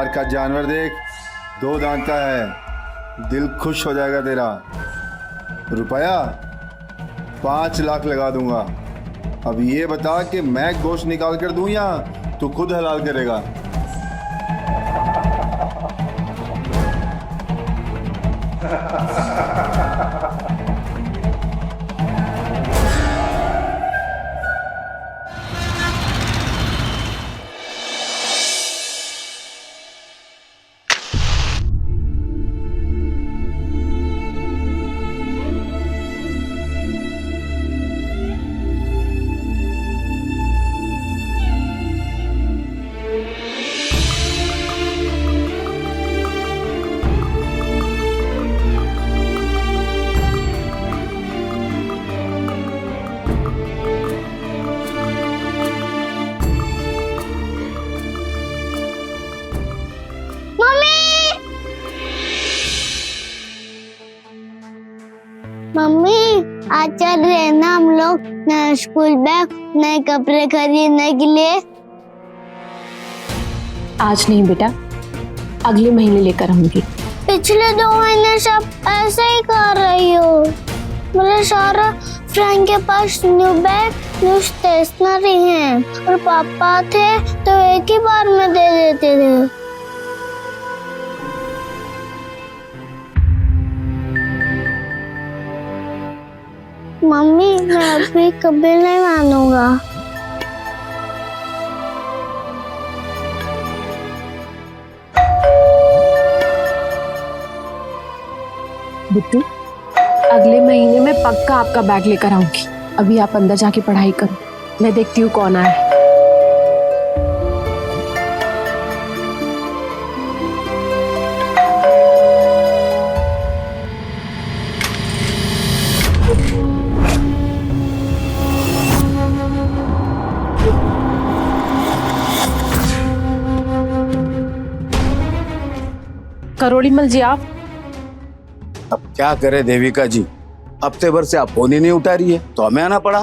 का जानवर देख, 2 दांत का है, दिल खुश हो जाएगा तेरा। रुपया 5 लाख लगा दूंगा। अब ये बता कि मैं गोश्त निकाल कर दूं या तू खुद हलाल करेगा? मम्मी आज चल रहे हैं ना हम लोग नए स्कूल बैग नए कपड़े खरीदने के लिए। आज नहीं बेटा, अगले महीने लेकर आऊंगी। पिछले 2 महीने सब ऐसे ही कर रही हो। मेरे सारा फ्रेंड के पास न्यू बैग न्यू स्टेशनरी है और पापा थे तो एक ही बार में दे देते थे। मम्मी मैं अभी कभी नहीं मानूंगा। बिट्टू, अगले महीने में पक्का आपका बैग लेकर आऊंगी। अभी आप अंदर जाके पढ़ाई करो, मैं देखती हूँ कौन आया है। करोड़ीमल जी, आप अब क्या करे देविका जी, हफ्ते भर से आप फोन ही नहीं उठा रही है तो हमें आना पड़ा।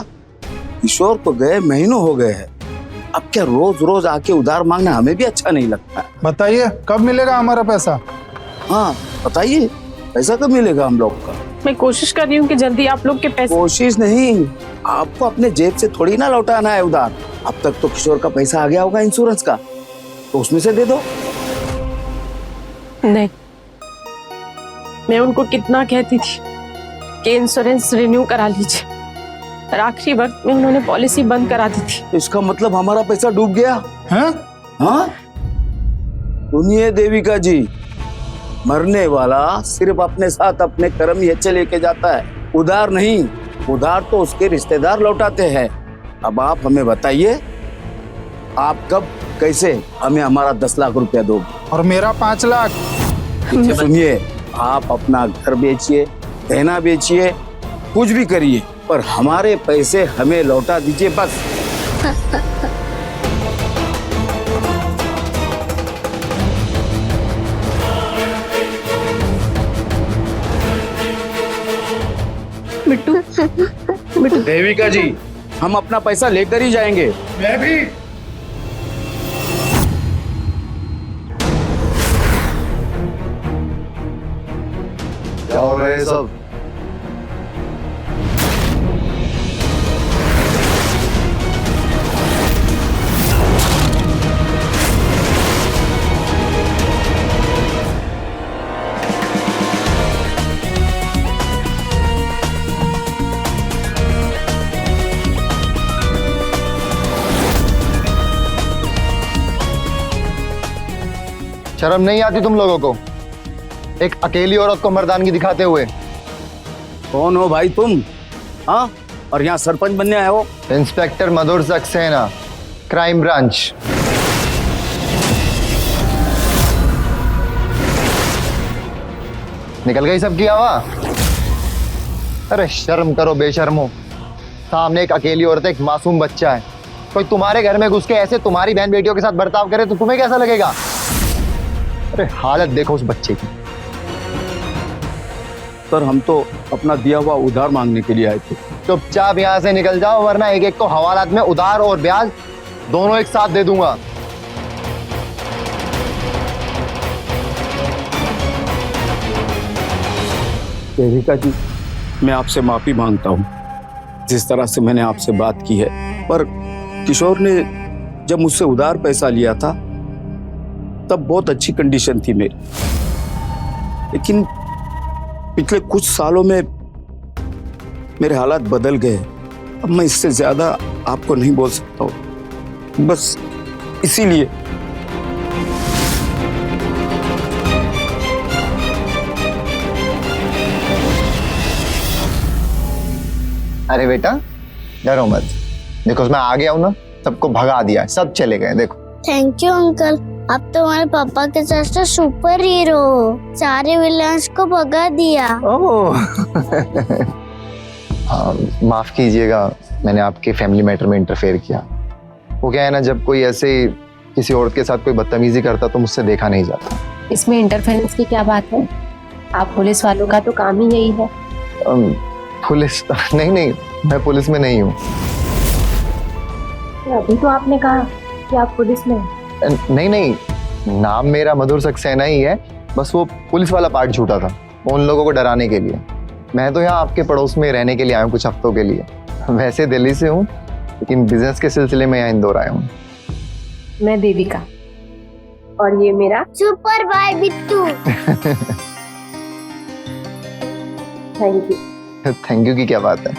किशोर को गए महीनों हो गए हैं, अब क्या रोज रोज आके उधार मांगना हमें भी अच्छा नहीं लगता। बताइए कब मिलेगा हमारा पैसा? हाँ बताइए, पैसा कब मिलेगा हम लोग का? मैं कोशिश कर रही हूँ कि जल्दी आप लोग के पैसे। कोशिश नहीं, आपको अपने जेब से थोड़ी ना लौटाना है उधार। अब तक तो किशोर का पैसा आ गया होगा इंश्योरेंस का, तो उसमें से दे दो। नहीं, मैं उनको कितना कहती थी कि इंश्योरेंस रिन्यू करा लीजिए, और आखिरी वक्त में उन्होंने पॉलिसी बंद करा दी थी। इसका मतलब हमारा पैसा डूब गया हैं? हाँ? सुनिए देविका जी, मरने वाला सिर्फ अपने साथ अपने कर्म ही अच्छे लेके जाता है, उधार नहीं। उधार तो उसके रिश्तेदार लौटाते हैं। अब आप हमें बताइए, आप कब कैसे हमें हमारा 10 लाख रुपया दोगे? और मेरा 5 लाख? सुनिए, आप अपना घर बेचिए, गहना बेचिए, कुछ भी करिए, पर हमारे पैसे हमें लौटा दीजिए बस। बिट्टू, देविका जी, हम अपना पैसा लेकर ही जाएंगे। मैं भी। क्या हो रहा है सब? शर्म नहीं आती तुम लोगों को, एक अकेली औरत को मर्दानगी दिखाते हुए? कौन हो भाई तुम? हाँ, और यहाँ सरपंच बनने आए हो? इंस्पेक्टर मधुर सक्सेना, क्राइम ब्रांच। निकल गई सबकी हवा? अरे शर्म करो बेशर्मो, सामने एक अकेली औरत, एक मासूम बच्चा है। कोई तुम्हारे घर में घुस के ऐसे तुम्हारी बहन बेटियों के साथ बर्ताव करे तो तुम्हें कैसा लगेगा? अरे हालत देखो उस बच्चे की। सर, हम तो अपना दिया हुआ उधार मांगने के लिए आए थे। चुपचाप यहाँ से निकल जाओ, वरना एक एक को हवालात में उधार और ब्याज दोनों एक साथ दे दूंगा। देविका जी, मैं आपसे माफी मांगता हूँ जिस तरह से मैंने आपसे बात की है, पर किशोर ने जब मुझसे उधार पैसा लिया था तब बहुत अच्छी कंडीशन थी मेरी, लेकिन पिछले कुछ सालों में मेरे हालात बदल गए। अब मैं इससे ज्यादा आपको नहीं बोल सकता हूँ, बस इसीलिए। अरे बेटा डरो मत, देखो मैं आ गया हूँ ना, सबको भगा दिया, सब चले गए। देखो थैंक यू अंकल, आप तो हमारे पापा के जैसे सुपर हीरो हो, सारे विलन्स को भगा दिया। ओह हाँ, माफ कीजिएगा, मैंने आपके फैमिली मैटर में इंटरफेयर किया। वो क्या है ना, जब कोई ऐसे किसी औरत के साथ कोई बदतमीजी करता तो मुझसे देखा नहीं जाता। इसमें इंटरफेरेंस की क्या बात है? आप पुलिस वालों का तो काम ही यही है। पुलिस नहीं, मैं पुलिस में नहीं हूँ। अभी तो आपने कहा कि आप पुलिस में हैं। नहीं, नाम मेरा मधुर सक्सेना ही है, बस वो पुलिस वाला पार्ट झूठा था, उन लोगों को डराने के लिए। मैं तो यहाँ आपके पड़ोस में रहने के लिए आया हूँ कुछ हफ्तों के लिए। वैसे दिल्ली से हूँ, लेकिन बिजनेस के सिलसिले में यहाँ इंदौर आया हूँ। मैं देविका, और ये मेरा super bye Bittu. Thank you. Thank you की क्या बात है,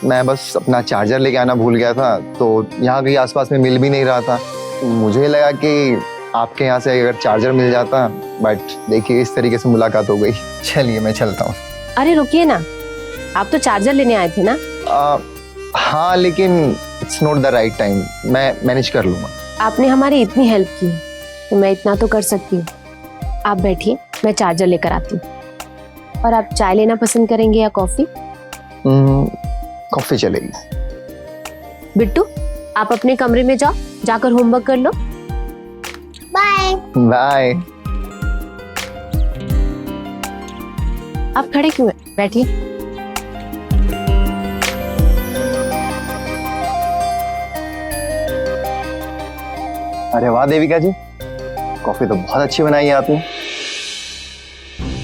मैं बस अपना चार्जर लेके आना भूल गया था, तो यहाँ कहीं आसपास में मिल भी नहीं रहा था। मुझे लगा कि आपके यहाँ से अगर चार्जर मिल जाता, बट देखिए इस तरीके से मुलाकात हो गई। चलिए मैं चलता हूँ। अरे रुकिए ना, आप तो चार्जर लेने आए थे ना? हाँ, लेकिन it's not the right time, मैं मैनेज कर लूँगा। आपने हमारी इतनी हेल्प की है तो मैं इतना तो कर सकती हूँ। आप बैठिए, मैं चार्जर लेकर आती हूँ। और आप चाय लेना पसंद करेंगे या कॉफी? कॉफी चलेगी। बिट्टू, आप अपने कमरे में जाओ, जाकर होमवर्क कर लो। बाय। बाय। आप खड़े क्यों हैं? बैठिए। अरे वाह देविका जी, कॉफी तो बहुत अच्छी बनाई है आपने।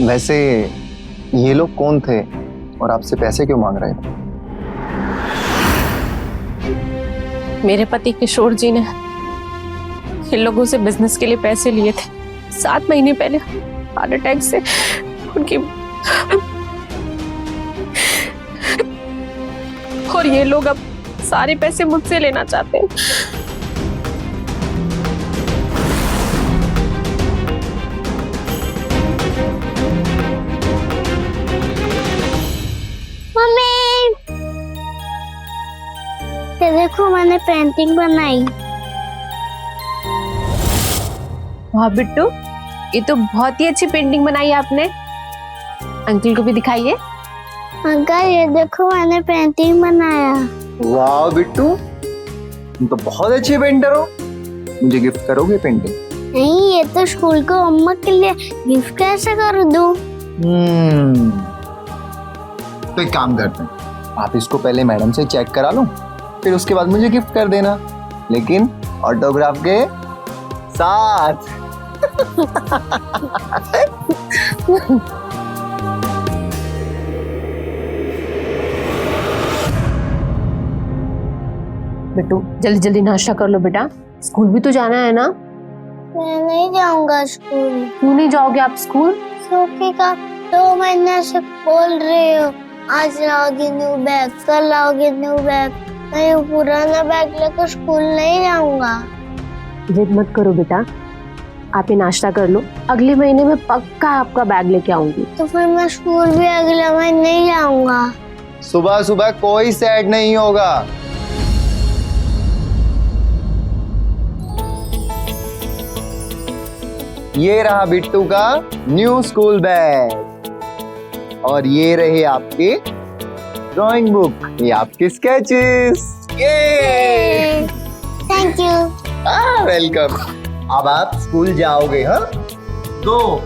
वैसे ये लोग कौन थे और आपसे पैसे क्यों मांग रहे थे? मेरे पति किशोर जी ने इन लोगों से बिजनेस के लिए पैसे लिए थे। 7 महीने पहले हार्ट अटैक से उनकी, और ये लोग अब सारे पैसे मुझसे लेना चाहते हैं। मम्मी, ये देखो मैंने पेंटिंग बनाई। वाह बिट्टू, ये तो बहुत ही अच्छी पेंटिंग बनाई है आपने। अंकल को भी दिखाइए। अंकल ये देखो मैंने पेंटिंग बनाया। वाह बिट्टू, तुम तो बहुत अच्छे पेंटर हो, मुझे गिफ्ट करोगे पेंटिंग? नहीं, ये तो स्कूल को मम्मा के लिए गिफ्ट कैसे कर दूं? तो एक काम करते हैं, आप इसको पहले मैडम से चेक करा लो, फिर उसके बाद मुझे गिफ्ट कर देना, लेकिन ऑटोग्राफ के साथ। बिट्टू जल्दी जल्दी नाश्ता कर लो बेटा, स्कूल भी तो जाना है ना। मैं नहीं जाऊंगा स्कूल। क्यों नहीं जाओगे आप स्कूल? सोफी का 2 महीने से बोल रही हो, आज लाओगे न्यू बैग, कल लाओगे न्यू बैग। मैं ये पुराना बैग लेकर स्कूल नहीं जाऊंगा। जिद मत करो बेटा, आप ये नाश्ता कर लो, अगले महीने में पक्का आपका बैग लेके आऊंगी। तो फिर मैं स्कूल भी अगले महीने नहीं जाऊंगा। सुबह सुबह कोई सैड नहीं होगा। ये रहा बिट्टू का न्यू स्कूल बैग, और ये रहे आपके ड्राइंग बुक, ये आपके स्केचेस। ये थैंक यू। वेलकम। अब आप स्कूल जाओगे? हाँ, गो।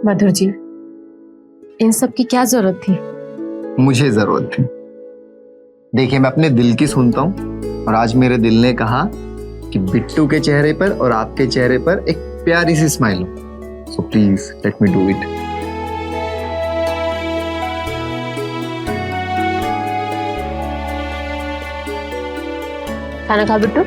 मधुर जी, इन सब की क्या जरूरत थी? मुझे जरूरत थी। देखिए, मैं अपने दिल की सुनता हूँ और आज मेरे दिल ने कहा कि बिट्टू के चेहरे पर और आपके चेहरे पर एक प्यारी सी स्माइल हो। So please let me do it. खाना खा बिट्टू।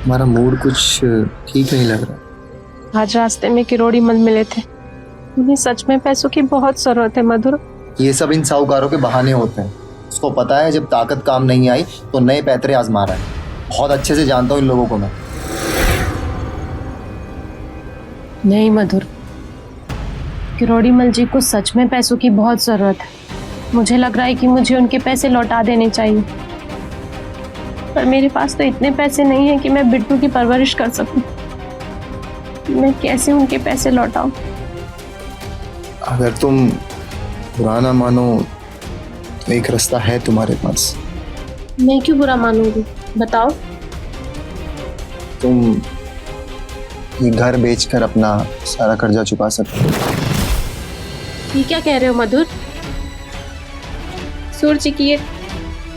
हमारा मूड कुछ ठीक नहीं लग रहा। आज रास्ते में किरोड़ी मल मिले थे। उन्हें सच में पैसों की बहुत जरूरत है मधुर। ये सब इन साहूकारों के बहाने होते हैं। उसको पता है जब ताकत काम नहीं आई तो नए पैतरे आजमा रहा है। बहुत अच्छे से जानता हूँ इन लोगों को मैं। नहीं मधुर, किरोड़ी मल जी को सच में पैसों की बहुत जरूरत है। मुझे लग रहा है कि मुझे उनके पैसे लौटा देने चाहिए, पर मेरे पास तो इतने पैसे नहीं है कि मैं बिट्टू की परवरिश कर सकूं। मैं कैसे उनके पैसे लौटाऊं? अगर तुम बुरा ना मानो तो एक रास्ता है तुम्हारे पास। मैं क्यों बुरा मानूंगी, बताओ। तुम ये घर बेचकर अपना सारा कर्जा चुका सकते हो। ये क्या कह रहे हो मधुर? सूरज जी की ये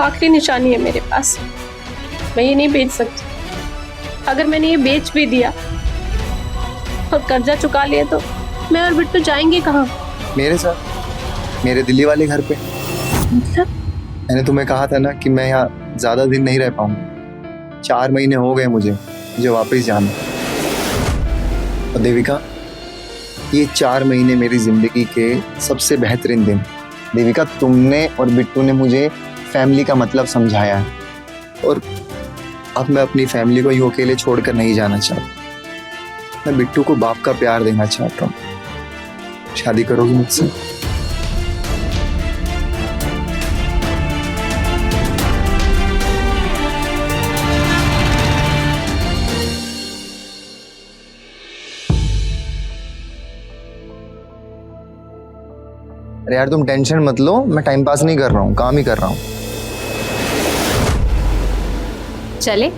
आखिरी निशानी है मेरे पास। मैं ये नहीं बेच सकती। अगर मैंने ये बेच भी दिया और कर्जा चुका लिया तो मैं और बिट्टू जाएंगे कहाँ? मेरे साथ, मेरे दिल्ली वाले घर पे। मतलब? मैंने तुम्हें कहा था ना कि मैं यहाँ ज्यादा दिन नहीं रह पाऊंगा। 4 महीने हो गए मुझे वापस जाना। और देविका, ये 4 महीने मेरी जिंदगी के सबसे बेहतरीन दिन। देविका, तुमने और बिट्टू ने मुझे फैमिली का मतलब समझाया है और अब मैं अपनी फैमिली को यूं अकेले छोड़कर नहीं जाना चाहता। मैं बिट्टू को बाप का प्यार देना चाहता हूँ। शादी करोगी मुझसे? अरे यार तुम टेंशन मत लो, मैं टाइम पास नहीं कर रहा हूँ, काम ही कर रहा हूँ। चले?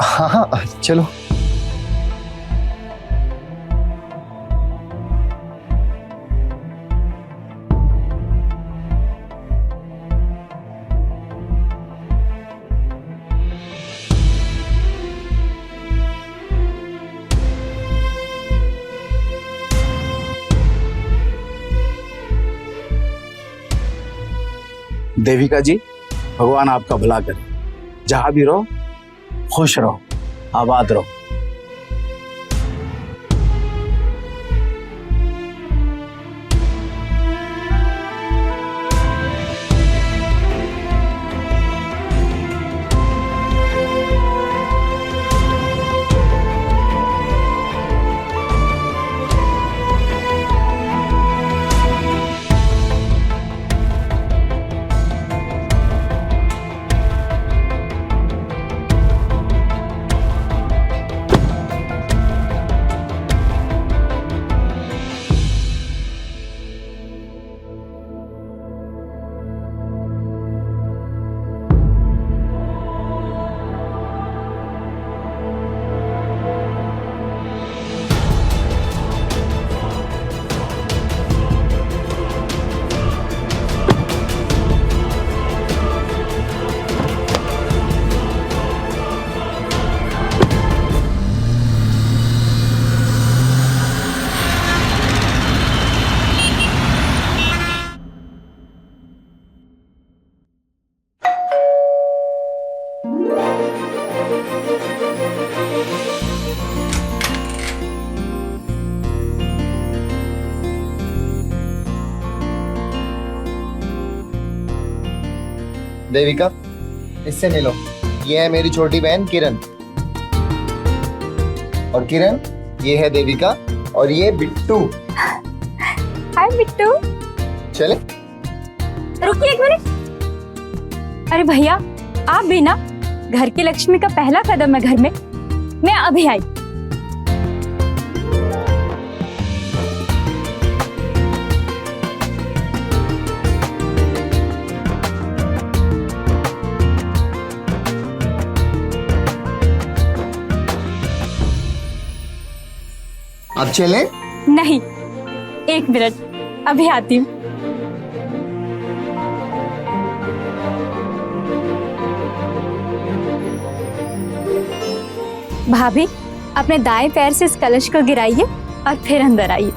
हाँ हाँ चलो। देविका जी, भगवान आपका भला करे। जहां भी रहो खुश रहो, आबाद रहो। देविका, इससे मिलो। ये है मेरी छोटी बहन किरण। और किरण, ये है देविका और ये बिट्टू। हाय बिट्टू। चले? रुकिए एक मिनट। अरे भैया, आप भी ना, घर की लक्ष्मी का पहला कदम है घर में। मैं अभी आई। अब चले? नहीं, एक मिनट, अभी आती हूँ। भाभी, अपने दाएं पैर से इस कलश को गिराइए और फिर अंदर आइए।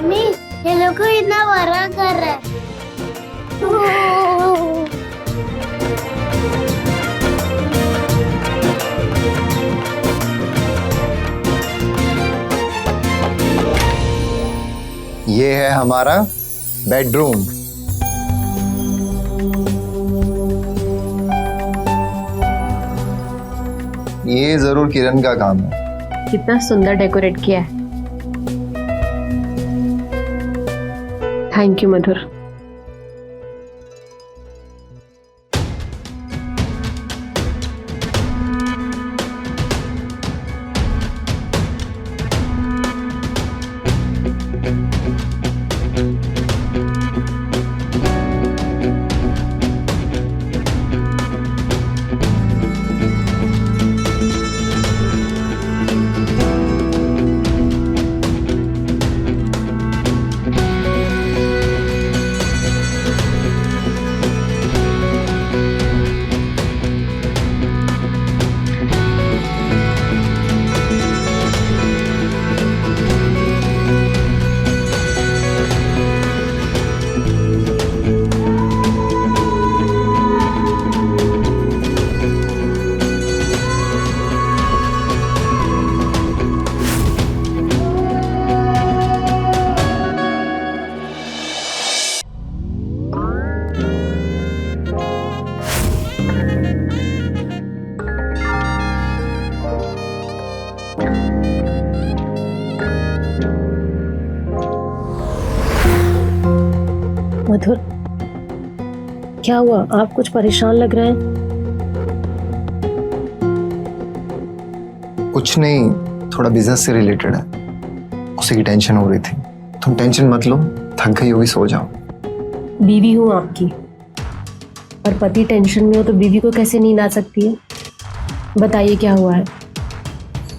मम्मी, ये लोग इतना बड़ा कर रहे हैं। ये है हमारा बेडरूम। ये जरूर किरण का काम है। कितना सुंदर डेकोरेट किया है। थैंक यू मधुर। मधुर, क्या हुआ? आप कुछ परेशान लग रहे हैं। कुछ नहीं, थोड़ा बिजनेस से रिलेटेड है, उसी की टेंशन हो रही थी। तुम टेंशन मत लो, थक गई होगी, सो जाओ। बीवी हूँ आपकी, और पति टेंशन में हो तो बीवी को कैसे नींद आ सकती है? बताइए क्या हुआ है।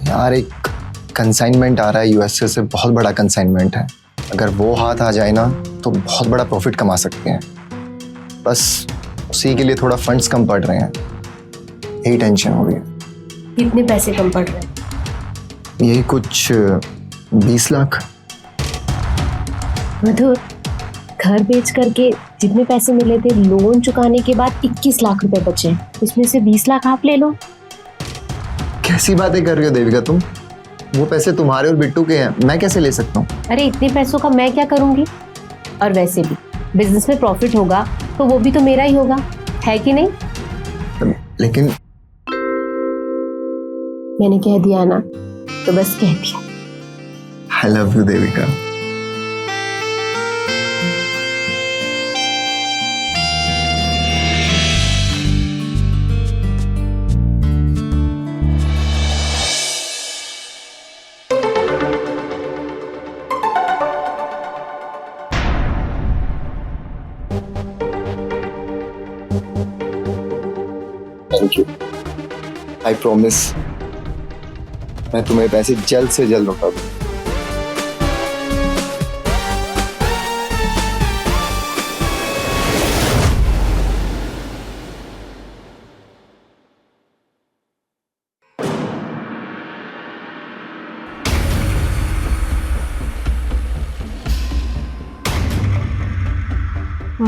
यार एक कंसाइनमेंट आ रहा है यूएसए से, बहुत बड़ा कंसाइनमेंट है। अगर वो हाथ आ जाए ना तो बहुत बड़ा प्रॉफिट कमा सकते हैं। बस उसी के लिए थोड़ा फंड्स कम पड़ रहे हैं, यही टेंशन हो रही है। कितने पैसे कम पड़ रहे हैं? यही कुछ 20 लाख। मधुर, घर बेच करके जितने पैसे मिले थे लोन चुकाने के बाद 21 लाख रुपए बचे, इसमें से 20 लाख आप ले लो। कैसी बातें कर रही हो देविका तुम? वो पैसे तुम्हारे और बिट्टू के हैं, मैं कैसे ले सकता हूँ? अरे इतने पैसों का मैं क्या करूंगी? और वैसे भी बिजनेस में प्रॉफिट होगा तो वो भी तो मेरा ही होगा, है कि नहीं? लेकिन मैंने कह दिया ना, तो बस कह दिया। I love you Devika. Thank you. I promise मैं तुम्हें पैसे जल्द से जल्द लौटा दूँ।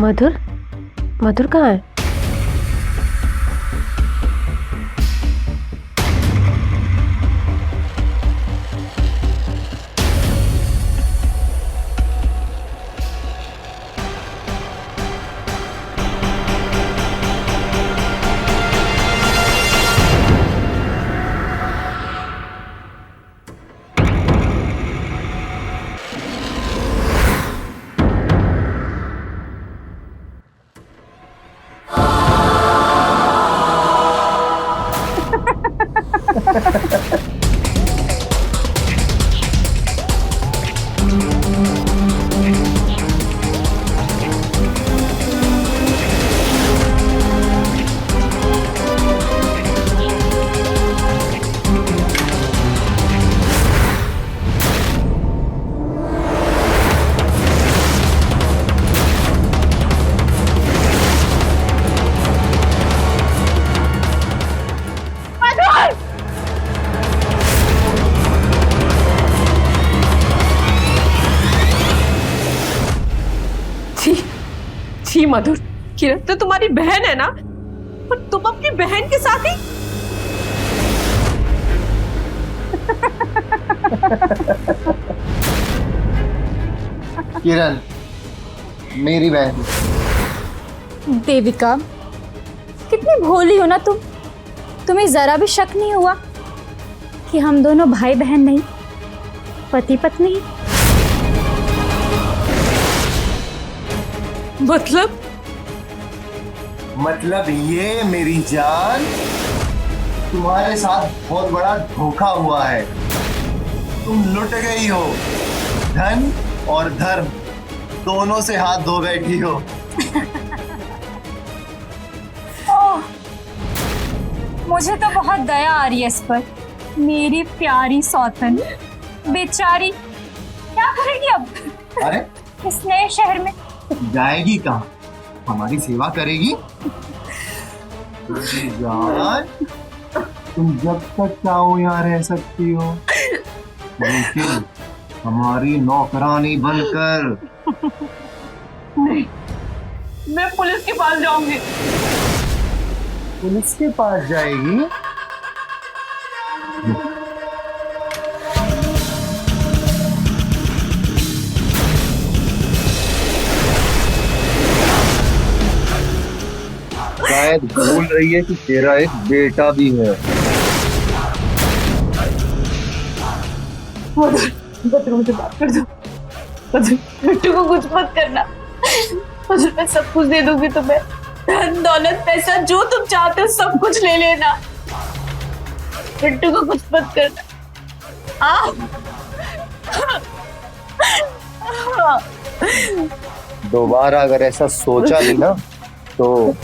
मधुर, मधुर कहाँ है? छी मधुर, किरण तो तुम्हारी बहन है ना, और तुम अपनी बहन के साथ ही। किरण मेरी बहन। देविका, कितनी भोली हो ना तुम। तुम्हें जरा भी शक नहीं हुआ कि हम दोनों भाई बहन नहीं, पति पत्नी? मतलब ये मेरी जान, तुम्हारे साथ बहुत बड़ा धोखा हुआ है। तुम लुट गई हो, धन और धर्म दोनों से हाथ धो बैठी हो। ओह, मुझे तो बहुत दया आ रही है इस पर। मेरी प्यारी सौतन बेचारी क्या करेगी अब अरे इस नए शहर में? जाएगी कहाँ? हमारी सेवा करेगी। यार तुम जब तक चाहो यहाँ रह सकती हो, लेकिन हमारी नौकरानी बनकर। नहीं, मैं पुलिस के पास जाऊंगी। पुलिस के पास जाएगी? शायद भूल रही है कि तेरा एक बेटा भी है। मधुर, मुझे बात कर दो। मधुर, बिट्टू को कुछ मत करना। मधुर मैं सब कुछ दे दूंगी तुम्हें, धन दौलत पैसा जो तुम चाहते हो सब कुछ ले लेना, बिट्टू को कुछ मत करना। दोबारा अगर ऐसा सोचा भी ना तो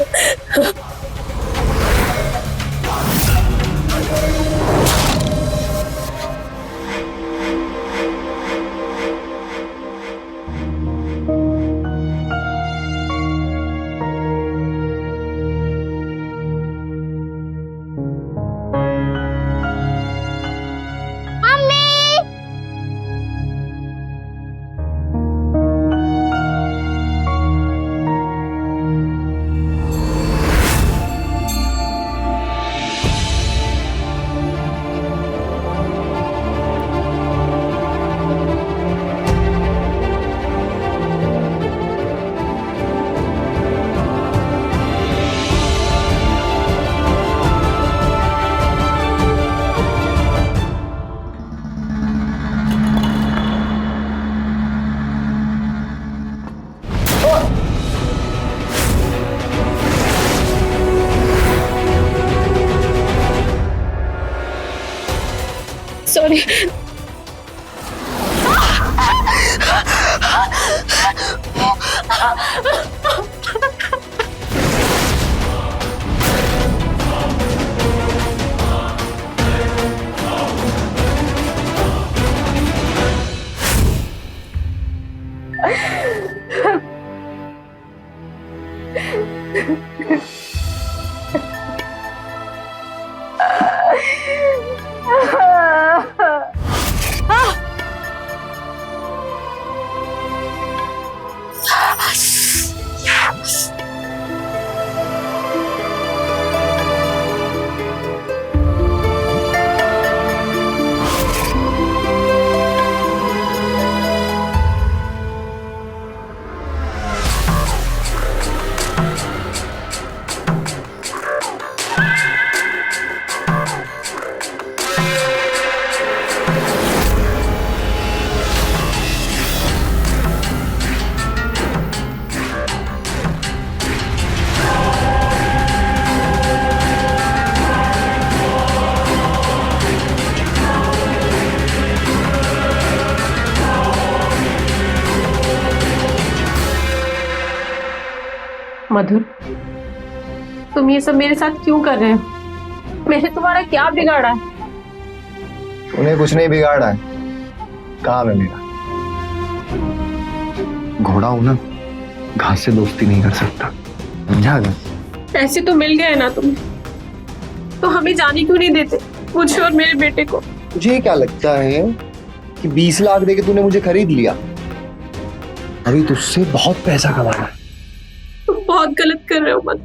सॉरी। मधुर, तुम ये सब मेरे साथ क्यों कर रहे हो? मैंने तुम्हारा क्या बिगाड़ा है? उन्हें कुछ नहीं बिगाड़ा है, काम है मेरा। घोड़ा हूं ना, घास से दोस्ती नहीं कर सकता, समझा गया? पैसे तो मिल गए ना तुम्हें, तो हमें जाने क्यों नहीं देते, मुझे और मेरे बेटे को? तुझे क्या लगता है कि 20 लाख देके तूने मुझे खरीद लिया? अभी तुझसे बहुत पैसा कमाना है। तुम बहुत गलत कर रहे हो मधुर,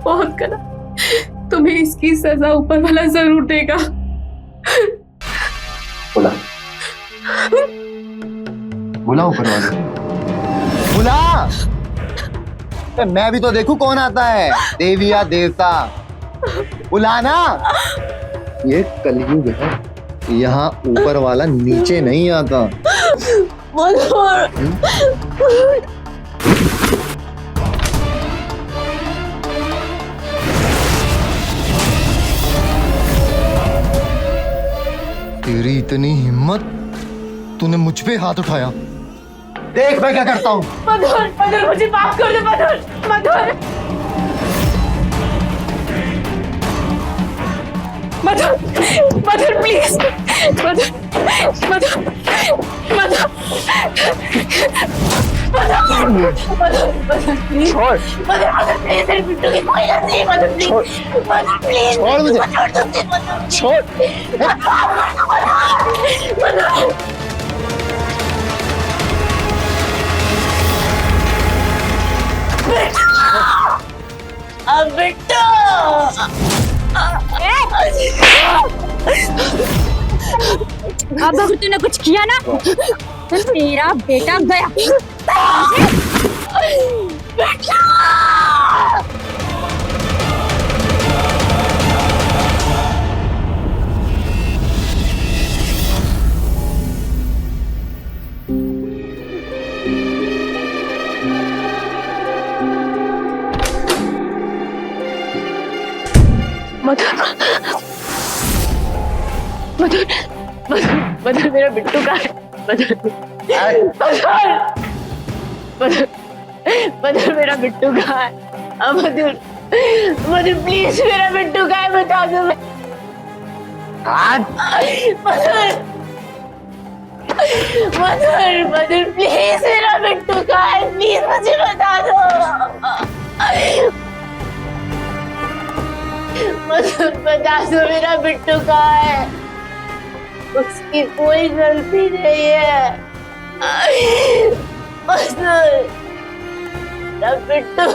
बहुत गलत। तुम्हें इसकी सजा ऊपर वाला जरूर देगा। बुला बुला ऊपर वाले, बुला। मैं भी तो देखूं कौन आता है, देवी या देवता। बुलाना। ये कलयुग है, यहाँ ऊपर वाला नीचे नहीं आता। तेरी इतनी हिम्मत, तूने मुझ पे हाथ उठाया। देख मैं क्या करता हूँ। मधुर, मधुर मुझे माफ कर दो Madhur, Madhur, Madhur, Madhur please, Madhur, Madhur, Madhur, Madhur please, Madhur please, तेरे बिट्टू की कोई गलती नहीं, मधुर प्लीज, मधुर प्लीज, छोड़ मुझे, छोड़। अब अगर तूने कुछ किया ना तो तेरा बेटा गया। मधुर मधुर मधुर मधुर मेरा बिट्टू का है। मधुर मधुर मधुर मधुर मेरा बिट्टू का है। मधुर मधुर प्लीज मेरा बिट्टू का है, बता दो। मधुर मधुर मधुर प्लीज मेरा बिट्टू का है, प्लीज मुझे बता दो। मधुर बता दो मेरा बिट्टू का है, उसकी कोई गलती नहीं है। मधुर मेरा बिट्टू।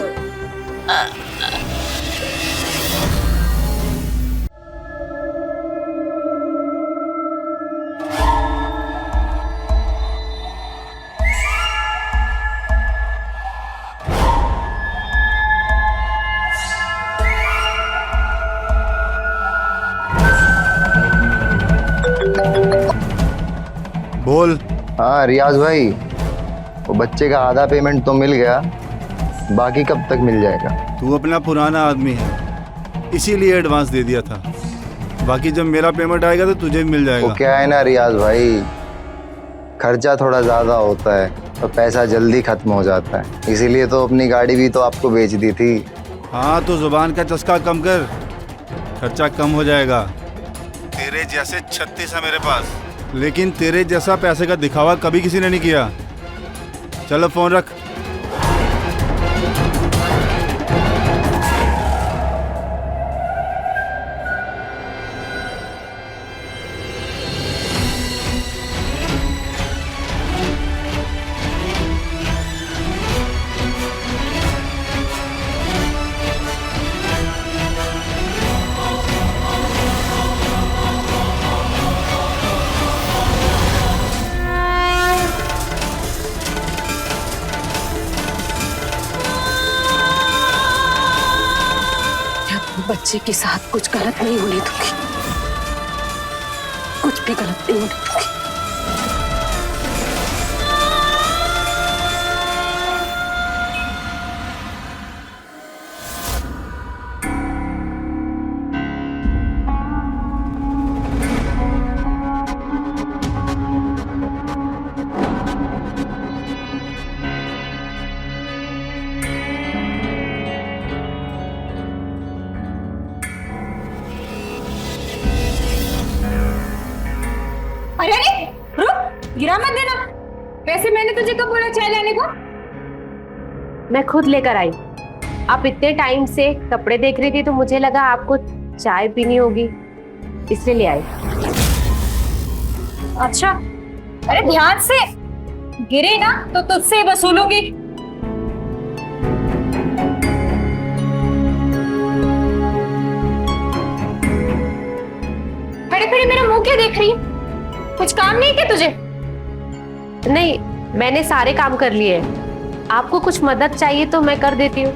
बोल। हाँ रियाज भाई, वो बच्चे का आधा पेमेंट तो मिल गया, बाकी कब तक मिल जाएगा? तू अपना पुराना आदमी है, इसीलिए एडवांस दे दिया था। बाकी जब मेरा पेमेंट आएगा तो तुझे भी मिल जाएगा। वो क्या है ना रियाज भाई, खर्चा थोड़ा ज़्यादा होता है और पैसा जल्दी खत्म हो जाता है, इसीलिए तो अपनी गाड़ी भी तो आपको बेच दी थी। हाँ तो जुबान का चस्का कम कर, खर्चा कम हो जाएगा। तेरे जैसे 36 है मेरे पास, लेकिन तेरे जैसा पैसे का दिखावा कभी किसी ने नहीं किया। चलो फोन रख। बच्चे के साथ कुछ गलत नहीं होने दूंगी, कुछ भी गलत नहीं होने दूंगी। अरे अरे रुक, गिरा मत देना। वैसे मैंने तुझे कब बोला चाय लाने को? मैं खुद लेकर आई। आप इतने टाइम से कपड़े देख रही थी तो मुझे लगा आपको चाय पीनी होगी, इसलिए ले आई। अच्छा, अरे ध्यान से गिरे ना तो तुझसे वसूलूंगी। खड़े खड़े मेरा मुंह क्या देख रही है? कुछ काम नहीं किया तुझे? नहीं, मैंने सारे काम कर लिए। आपको कुछ मदद चाहिए तो मैं कर देती हूँ।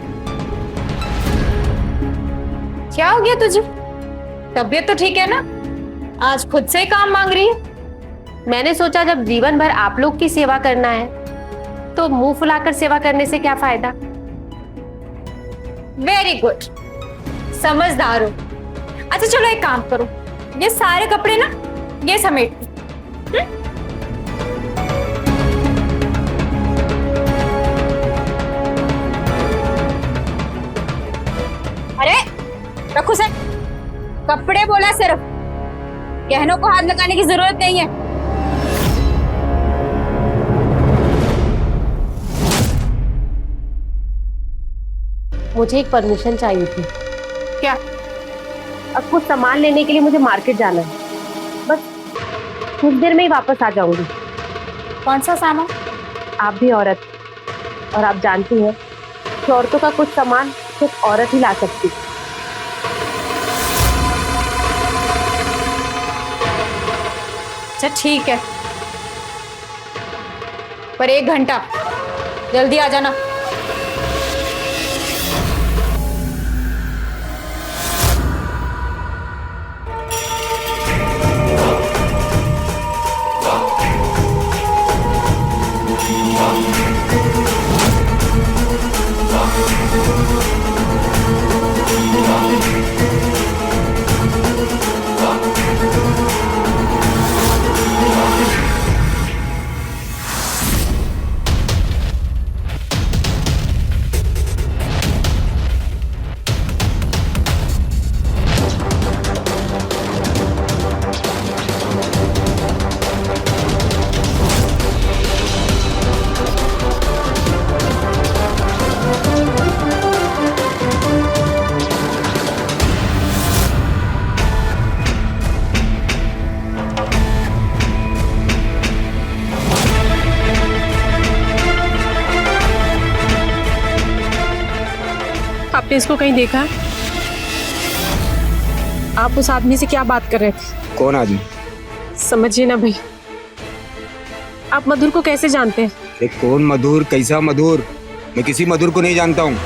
क्या हो गया तुझे? तबीयत तो ठीक है ना? आज खुद से ही काम मांग रही है। मैंने सोचा जब जीवन भर आप लोग की सेवा करना है तो मुंह फुलाकर सेवा करने से क्या फायदा। वेरी गुड, समझदार हो। अच्छा चलो एक काम करो, ये सारे कपड़े ना ये समेट। अरे रखो सर, कपड़े बोला सिर्फ, गहनों को हाथ लगाने की जरूरत नहीं है। मुझे एक परमिशन चाहिए थी। क्या? अब कुछ सामान लेने के लिए मुझे मार्केट जाना है, बस कुछ देर में ही वापस आ जाऊंगी। कौन सा सामान? आप भी औरत और आप जानती हैं कि औरतों का कुछ सामान सिर्फ औरत ही ला सकती है। अच्छा ठीक है, पर 1 घंटा जल्दी आ जाना। आपने इसको कहीं देखा? आप उस आदमी से क्या बात कर रहे थे? कौन आदमी? समझिए ना भाई, आप मधुर को कैसे जानते हैं? ये कौन मधुर, कैसा मधुर? मैं किसी मधुर को नहीं जानता हूँ।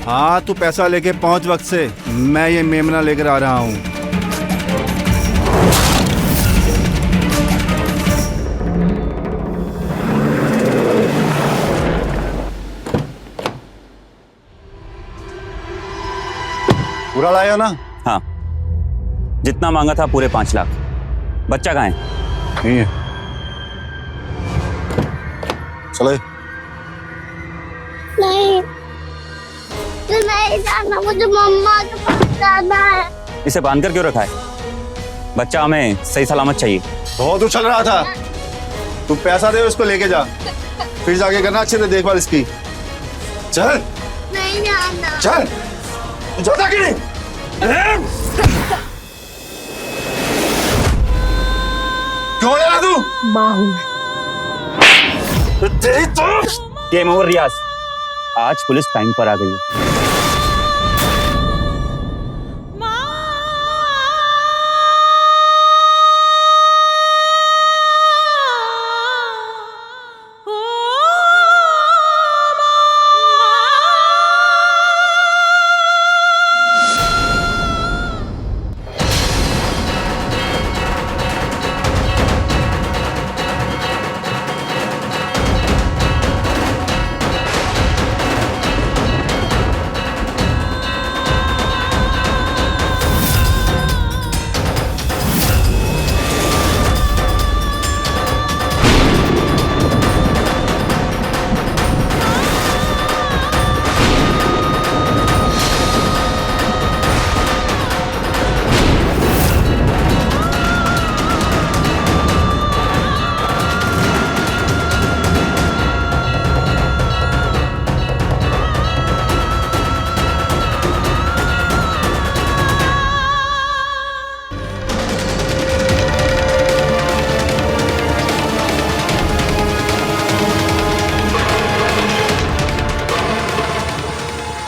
हाँ, तू पैसा लेके पहुंच वक्त से। मैं ये मेमना लेकर आ रहा हूँ। पूरा लाया ना? हाँ, जितना मांगा था पूरे 5 लाख। बच्चा कहाँ है? नहीं है। चले। नहीं, मुझे नहीं जाना, मुझे मम्मा के पास जाना है। इसे बांध कर क्यों रखा है? बच्चा हमें सही सलामत चाहिए। बहुत उछल रहा था। तू पैसा दे, उसको लेके जा, फिर जाके करना अच्छे से देखभाल इसकी। चल। नहीं जाना। चल। तू जाता कि नहीं? क्यों ले रहा तू? माँ हूँ। तेरी तो गेम ओवर रियाज, आज पुलिस टाइम पर आ गई है।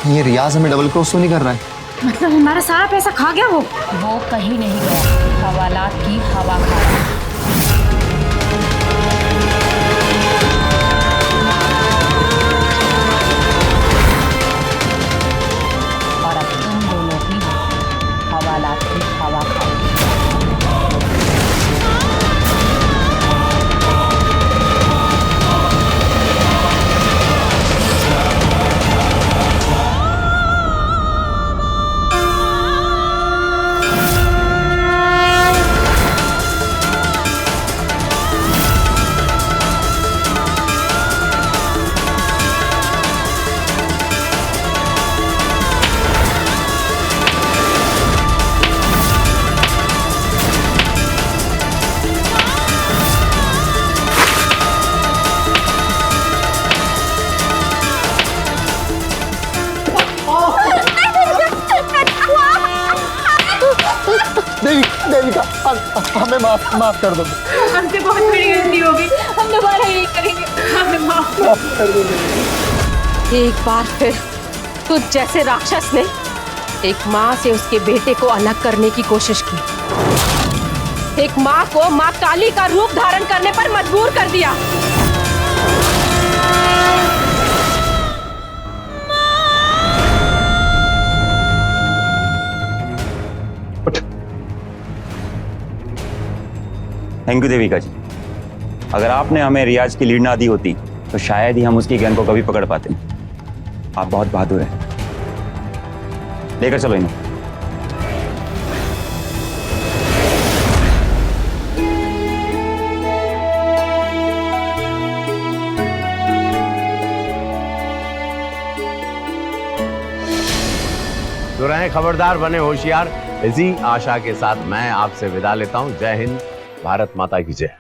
ये रियाज हमें डबल क्रॉस तो नहीं कर रहा है? मतलब हमारा सारा पैसा खा गया वो? वो कहीं नहीं गया, हवालात की हवा खा रहा है। और अब तुम दोनों ही हवालात की हवा खाओ। देविका, हमें माफ कर दो। हमसे बहुत बड़ी गलती होगी, हम दोबारा यही करेंगे, हमें माफ कर दो। एक बार फिर तुझ जैसे राक्षस ने एक माँ से उसके बेटे को अलग करने की कोशिश की, एक माँ को माँ काली का रूप धारण करने पर मजबूर कर दिया। थैंक यू देविका जी। अगर आपने हमें रियाज की लीड ना दी होती तो शायद ही हम उसकी गन को कभी पकड़ पाते। आप बहुत बहादुर हैं। लेकर चलो इन्हें। तो रहें खबरदार, बने होशियार। इसी आशा के साथ मैं आपसे विदा लेता हूं। जय हिंद, भारत माता की जय।